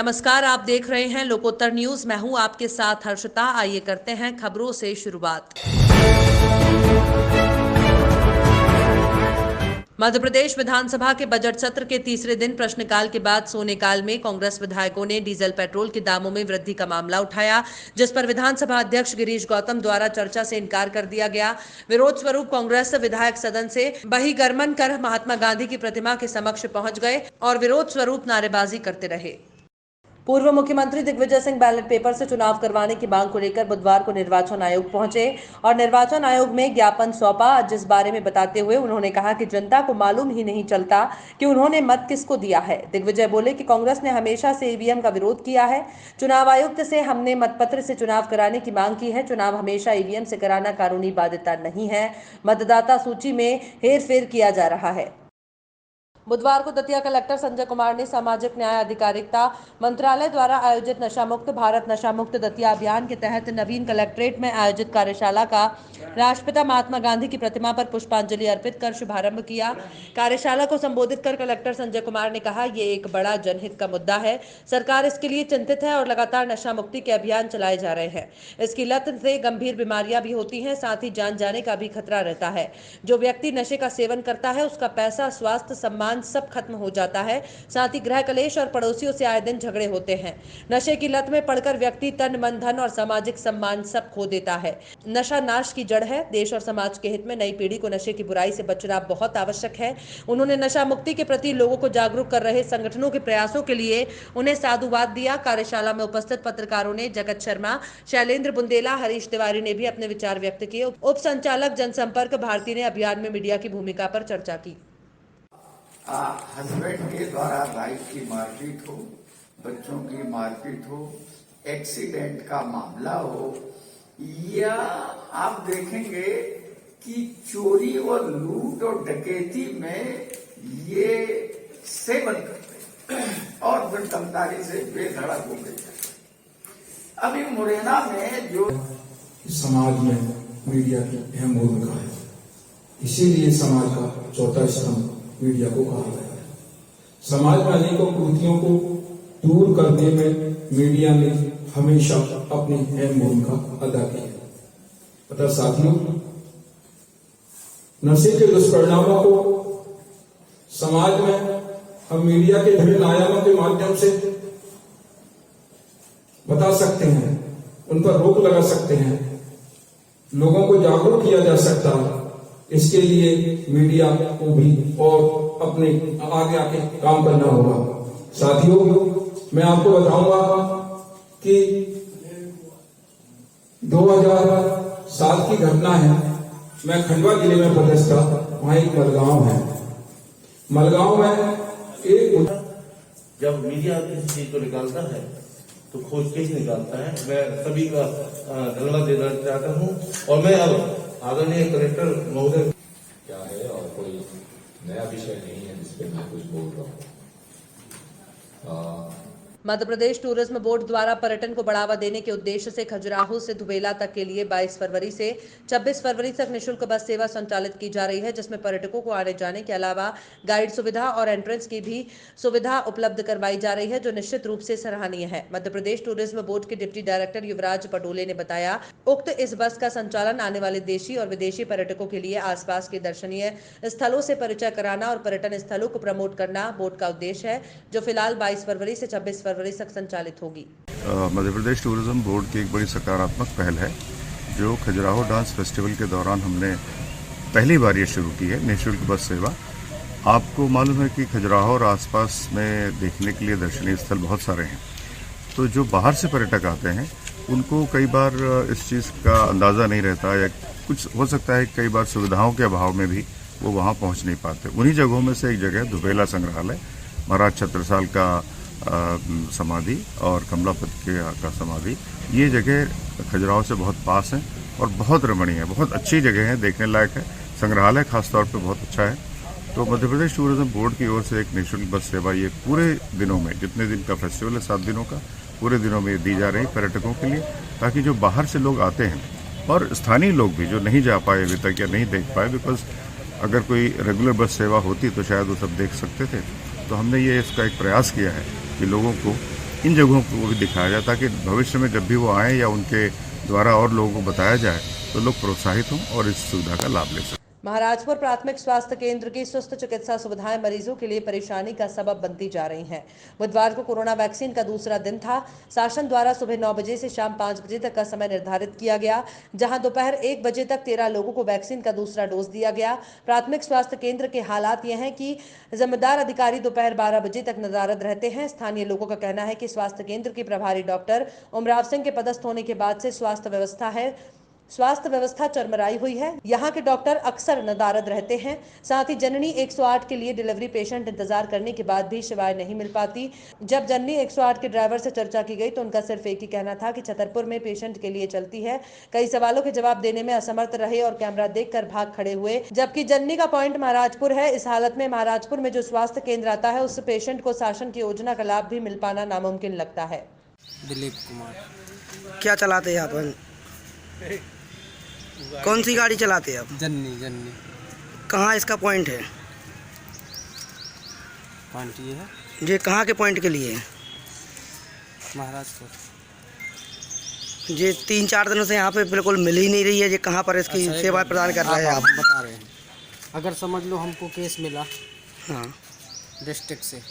नमस्कार, आप देख रहे हैं लोकोत्तर न्यूज। मैं हूं आपके साथ हर्षिता। आइए करते हैं खबरों से शुरुआत। मध्य प्रदेश विधानसभा के बजट सत्र के तीसरे दिन प्रश्नकाल के बाद शून्यकाल में कांग्रेस विधायकों ने डीजल पेट्रोल के दामों में वृद्धि का मामला उठाया, जिस पर विधानसभा अध्यक्ष गिरीश गौतम द्वारा चर्चा से इनकार कर दिया गया। विरोध स्वरूप कांग्रेस विधायक सदन से बहिर्गमन कर महात्मा गांधी की प्रतिमा के समक्ष पहुंच गए और विरोध स्वरूप नारेबाजी करते रहे। पूर्व मुख्यमंत्री दिग्विजय सिंह बैलेट पेपर से चुनाव करवाने की मांग को लेकर बुधवार को निर्वाचन आयोग पहुंचे और निर्वाचन आयोग में ज्ञापन सौंपा, जिस बारे में बताते हुए उन्होंने कहा कि जनता को मालूम ही नहीं चलता कि उन्होंने मत किसको दिया है। दिग्विजय बोले कि कांग्रेस ने हमेशा से ईवीएम का विरोध किया है। चुनाव आयुक्त से हमने मतपत्र से चुनाव कराने की मांग की है। चुनाव हमेशा ईवीएम से कराना कानूनी बाध्यता नहीं है। मतदाता सूची में हेरफेर किया जा रहा है। बुधवार को दतिया कलेक्टर संजय कुमार ने सामाजिक न्याय अधिकारिता मंत्रालय द्वारा आयोजित नशा मुक्त भारत नशा मुक्त दतिया अभियान के तहत नवीन कलेक्ट्रेट में आयोजित कार्यशाला का राष्ट्रपिता महात्मा गांधी की प्रतिमा पर पुष्पांजलि अर्पित कर शुभारंभ किया। कार्यशाला को संबोधित कर कलेक्टर संजय कुमार ने कहा, ये एक बड़ा जनहित का मुद्दा है। सरकार इसके लिए चिंतित है और लगातार नशा मुक्ति के अभियान चलाए जा रहे हैं। इसकी लत से गंभीर बीमारियां भी होती हैं, साथ ही जान जाने का भी खतरा रहता है। जो व्यक्ति नशे का सेवन करता है उसका पैसा, स्वास्थ्य, सम्मान सब खत्म हो जाता है। साथ ही गृह कलेश और पड़ोसियों से आए दिन झगड़े होते हैं। नशे की लत में पड़कर व्यक्ति तन, मन, धन और सामाजिक सम्मान सब खो देता है। नशा नाश की जड़ है। देश और समाज के हित में नई पीढ़ी को नशे की बुराई से बचना बहुत आवश्यक है। उन्होंने नशा मुक्ति के प्रति लोगों को जागरूक कर रहे संगठनों के प्रयासों के लिए उन्हें साधुवाद दिया। कार्यशाला में उपस्थित पत्रकारों ने जगत शर्मा, शैलेंद्र बुंदेला, हरीश तिवारी ने भी अपने विचार व्यक्त किए। उप संचालक जनसंपर्क भारती ने अभियान में मीडिया की भूमिका पर चर्चा की। हस्बैंड के द्वारा वाइफ की मारपीट हो, बच्चों की मारपीट हो, एक्सीडेंट का मामला हो, या आप देखेंगे कि चोरी और लूट और डकैती में ये सेवन करते हैं और फिर दमदारी से बेधड़क हो गए। अभी मुरैना में जो समाज में मीडिया की अहम भूमिका है, इसीलिए समाज का चौथा स्तंभ मीडिया को कहा गया है। समाज में अनेकों कुरीतियों को दूर करने में मीडिया ने हमेशा अपनी अहम भूमिका अदा की है। अतः साथियों, नशे के दुष्परिणामों को समाज में हम मीडिया के विभिन्न आयामों के माध्यम से बता सकते हैं, उन पर रोक लगा सकते हैं, लोगों को जागरूक किया जा सकता है। इसके लिए मीडिया को भी और अपने आगे आके काम करना होगा। साथियों, मैं आपको बताऊंगा कि 2007 की घटना है। मैं खंडवा जिले में पदस्थ था। वहां एक मलगांव है। मलगांव में एक जब मीडिया किसी चीज को निकालता है तो खोज के ही निकालता है। मैं सभी का धन्यवाद देना चाहता हूँ और मैं अब आदरणीय कलेक्टर महोदय क्या है और कोई नया विषय नहीं है जिसपे मैं कुछ बोल रहा हूँ। मध्य प्रदेश टूरिज्म बोर्ड द्वारा पर्यटन को बढ़ावा देने के उद्देश्य से खजुराहो से दुबेला तक के लिए 22 फरवरी से 26 फरवरी तक निःशुल्क बस सेवा संचालित की जा रही है, जिसमें पर्यटकों को आने जाने के अलावा गाइड सुविधा और एंट्रेंस की भी सुविधा उपलब्ध करवाई जा रही है, जो निश्चित रूप से सराहनीय है। मध्य प्रदेश टूरिज्म बोर्ड के डिप्टी डायरेक्टर युवराज पटोले ने बताया, उक्त इस बस का संचालन आने वाले देशी और विदेशी पर्यटकों के लिए आसपास के दर्शनीय स्थलों से परिचय कराना और पर्यटन स्थलों को प्रमोट करना बोर्ड का उद्देश्य है, जो फिलहाल 22 फरवरी से 26 फरवरी तक संचालित होगी। मध्य प्रदेश टूरिज्म बोर्ड की एक बड़ी सकारात्मक पहल है, जो खजुराहो डांस फेस्टिवल के दौरान हमने पहली बार ये शुरू की है, निःशुल्क बस सेवा। आपको मालूम है कि खजुराहो और आसपास में देखने के लिए दर्शनीय स्थल बहुत सारे हैं, तो जो बाहर से पर्यटक आते हैं उनको कई बार इस चीज़ का अंदाज़ा नहीं रहता, या कुछ हो सकता है कई बार सुविधाओं के अभाव में भी वो वहाँ पहुँच नहीं पाते। उन्हीं जगहों में से एक जगह दुबेला संग्रहालय, महाराज छत्रसाल का समाधि और कमलापति का समाधि, ये जगह खजुराहो से बहुत पास है और बहुत रमणीय है, बहुत अच्छी जगह है, देखने लायक है। संग्रहालय खासतौर पे बहुत अच्छा है। तो मध्य प्रदेश टूरिज्म बोर्ड की ओर से एक निःशुल्क बस सेवा ये पूरे दिनों में, जितने दिन का फेस्टिवल है 7 दिनों का, पूरे दिनों में दी जा रही पर्यटकों के लिए, ताकि जो बाहर से लोग आते हैं और स्थानीय लोग भी जो नहीं जा पाए अभी तक या नहीं देख पाए, बिकॉज अगर कोई रेगुलर बस सेवा होती तो शायद वो सब देख सकते थे। तो हमने ये इसका एक प्रयास किया है कि लोगों को इन जगहों को भी दिखाया जाए, ताकि भविष्य में जब भी वो आएँ या उनके द्वारा और लोगों को बताया जाए तो लोग प्रोत्साहित हों और इस सुविधा का लाभ ले सकें। महाराजपुर प्राथमिक स्वास्थ्य केंद्र की स्वस्थ चिकित्सा सुविधाएं मरीजों के लिए परेशानी का सबब बनती जा रही हैं। बुधवार को कोरोना वैक्सीन का दूसरा दिन था। शासन द्वारा सुबह 9 बजे से शाम 5 बजे तक का समय निर्धारित किया गया, जहां दोपहर 1 बजे तक 13 लोगों को वैक्सीन का दूसरा डोज दिया गया। प्राथमिक स्वास्थ्य केंद्र के हालात यह हैं कि जिम्मेदार अधिकारी दोपहर 12 बजे तक नदारद रहते हैं। स्थानीय लोगों का कहना है कि स्वास्थ्य केंद्र के प्रभारी डॉक्टर उमराव सिंह के पदस्थ होने के बाद से स्वास्थ्य व्यवस्था चरमराई हुई है। यहाँ के डॉक्टर अक्सर नदारद रहते हैं। साथ ही जननी 108 के लिए डिलीवरी पेशेंट इंतजार करने के बाद भी सेवाएं नहीं मिल पाती। जब जननी 108 के ड्राइवर से चर्चा की गई तो उनका सिर्फ एक ही कहना था कि छतरपुर में पेशेंट के लिए चलती है। कई सवालों के जवाब देने में असमर्थ रहे और कैमरा देखकर भाग खड़े हुए, जबकि जननी का पॉइंट महाराजपुर है। इस हालत में महाराजपुर में जो स्वास्थ्य केंद्र आता है उस पेशेंट को शासन की योजना का लाभ भी मिल पाना नामुमकिन लगता है। दिलीप कुमार। क्या चलाते हैं आप? कौन सी गाड़ी चलाते हैं आप? जन्नी। कहाँ इसका पॉइंट है? पॉइंट ये है ये कहाँ के पॉइंट के लिए है? महाराजपुर। ये 3-4 दिनों से यहाँ पे बिल्कुल मिल ही नहीं रही है। ये कहाँ पर इसकी अच्छा, सेवा प्रदान कर रहे हैं आप? बता रहे हैं, अगर समझ लो हमको केस मिला हाँ, डिस्ट्रिक्ट से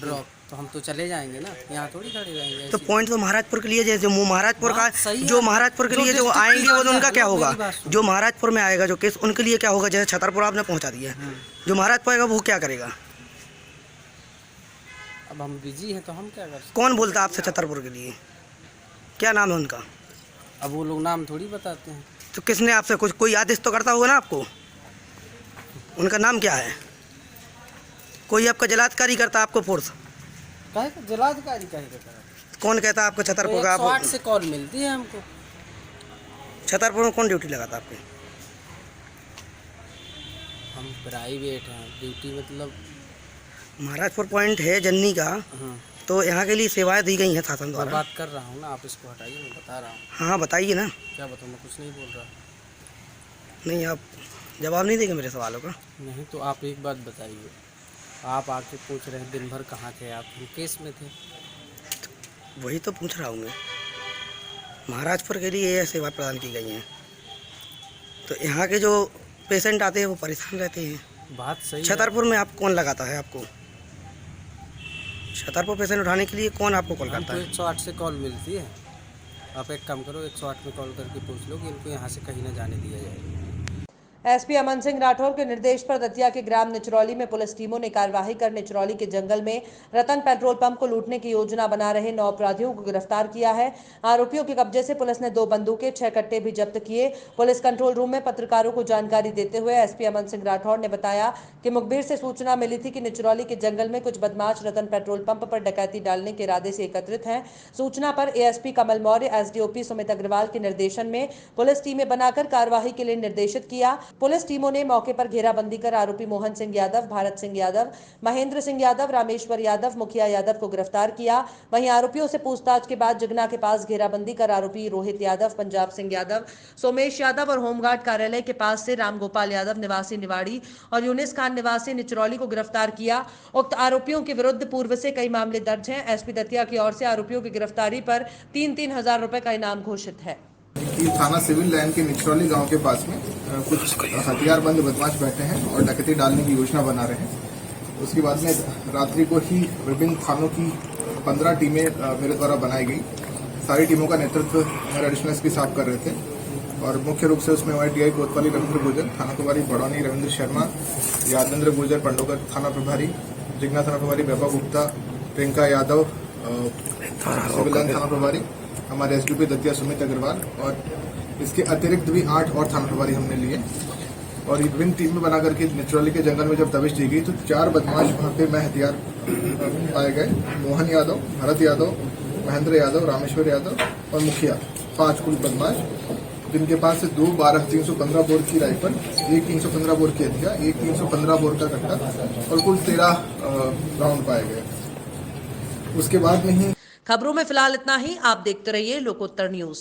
ब्लॉक, तो हम तो चले जाएंगे ना, यहाँ थोड़ी खड़े रहेंगे। तो पॉइंट तो महाराजपुर के लिए, जैसे जो महाराजपुर का सही है। जो महाराजपुर के लिए जो आएंगे वो तो उनका क्या होगा? मेरी बात सुनो। जो महाराजपुर में आएगा जो केस, उनके लिए क्या होगा? जैसे छतरपुर आपने पहुँचा दिया, जो महाराजपुर आएगा वो क्या करेगा? अब हम बिजी हैं तो हम क्या कर सकते? कौन बोलता आपसे छतरपुर के लिए? क्या नाम है उनका? अब वो लोग नाम थोड़ी बताते हैं। तो किसने आपसे कुछ कोई आदेश तो करता होगा ना आपको? उनका नाम क्या है? कोई आपका जलाधिकारी करता आपको फोर्स? कहे जिलाधिकारी कहेगा। कौन कहता आपको छतरपुर का? 108 से कॉल मिलती है हमको। छतरपुर में कौन ड्यूटी लगाता आपके? हम प्राइवेट हैं, ड्यूटी मतलब। महाराजपुर पॉइंट है जन्नी का, हाँ, तो यहाँ के लिए सेवाएं दी गई हैं शासन मैं द्वारा। बात कर रहा हूँ ना, आप इसको हटाइए, मैं बता रहा हूँ। हाँ बताइए ना। क्या बताऊँ, मैं कुछ नहीं बोल रहा। नहीं, आप जवाब नहीं देंगे मेरे सवालों का? नहीं तो आप एक बात बताइए, आप आके पूछ रहे हैं दिन भर कहाँ थे आप? हम केस में थे। वही तो पूछ रहा हूँ मैं। महाराजपुर के लिए ये सेवा प्रदान की गई हैं, तो यहाँ के जो पेशेंट आते हैं वो परेशान रहते हैं। बात सही है। छतरपुर में आप कौन लगाता है आपको? छतरपुर पेशेंट उठाने के लिए कौन आपको कॉल करता हमको है? 108 से कॉल मिलती है। आप एक काम करो, 108 में कॉल करके पूछ लो कि इनको यहाँ से कहीं ना जाने दिया जाए। एसपी अमन सिंह राठौर के निर्देश पर दतिया के ग्राम निचरौली में पुलिस टीमों ने कार्यवाही कर निचरौली के जंगल में रतन पेट्रोल पंप को लूटने की योजना बना रहे 9 अपराधियों को गिरफ्तार किया है। आरोपियों के कब्जे से पुलिस ने 2 बंदूकें, 6 कट्टे भी जब्त किए। पुलिस कंट्रोल रूम में पत्रकारों को जानकारी देते हुए एसपी अमन सिंह राठौर ने बताया कि मुखबिर से सूचना मिली थी कि निचरौली के जंगल में कुछ बदमाश रतन पेट्रोल पंप पर डकैती डालने के इरादे से एकत्रित हैं। सूचना पर एएसपी कमल मौर्य, एसडीओपी सुमित अग्रवाल के निर्देशन में पुलिस टीमें बनाकर कार्यवाही के लिए निर्देशित किया। पुलिस टीमों ने मौके पर घेराबंदी कर आरोपी मोहन सिंह यादव, भारत सिंह यादव, महेंद्र सिंह यादव, रामेश्वर यादव, मुखिया यादव को गिरफ्तार किया। वहीं आरोपियों से पूछताछ के बाद जगना के पास घेराबंदी कर आरोपी रोहित यादव, पंजाब सिंह यादव, सोमेश यादव और होमगार्ड कार्यालय के पास से रामगोपाल यादव निवासी निवाड़ी और यूनिस खान निवासी निचरौली को गिरफ्तार किया। उक्त आरोपियों के विरुद्ध पूर्व से कई मामले दर्ज हैं। एसपी दतिया की ओर से आरोपियों की गिरफ्तारी पर 3-3 हजार रुपए का इनाम घोषित है। थाना सिविल लाइन के निचरौली गांव के पास में कुछ हथियारबंद बदमाश बैठे हैं और डकैती डालने की योजना बना रहे हैं। उसके बाद में रात्रि को ही विभिन्न थानों की 15 टीमें मेरे द्वारा बनाई गई। सारी टीमों का नेतृत्व मेरे एडिशनल एसपी साहब कर रहे थे और मुख्य रूप से उसमें हमारे टीआई कोतवाली रविंद्र गुर्जर, थाना प्रभारी बड़ौनी रविंद्र शर्मा, यादवेंद्र गुर्जर पंडोकर थाना प्रभारी, जिगना थाना प्रभारी वैभव गुप्ता, प्रियंका यादव सिविल लाइन थाना प्रभारी, हमारे एसडीपी दतिया सुमित अग्रवाल और इसके अतिरिक्त भी 8 और थाना प्रभारी हमने लिए और विभिन्न टीमें बना करके निचरौली के जंगल में जब दबिश दी गई तो 4 बदमाश वहां पे में हथियार पाए गए। मोहन यादव, भरत यादव, महेंद्र यादव, रामेश्वर यादव और मुखिया, 5 कुल बदमाश, जिनके पास से 2 12-315 बोर की राइफल, 1 315 बोर की हथियार, 1 315 बोर का कट्टा और कुल 13 राउंड पाए गए। उसके बाद में ही खबरों में फिलहाल इतना ही। आप देखते रहिए लोकोत्तर न्यूज।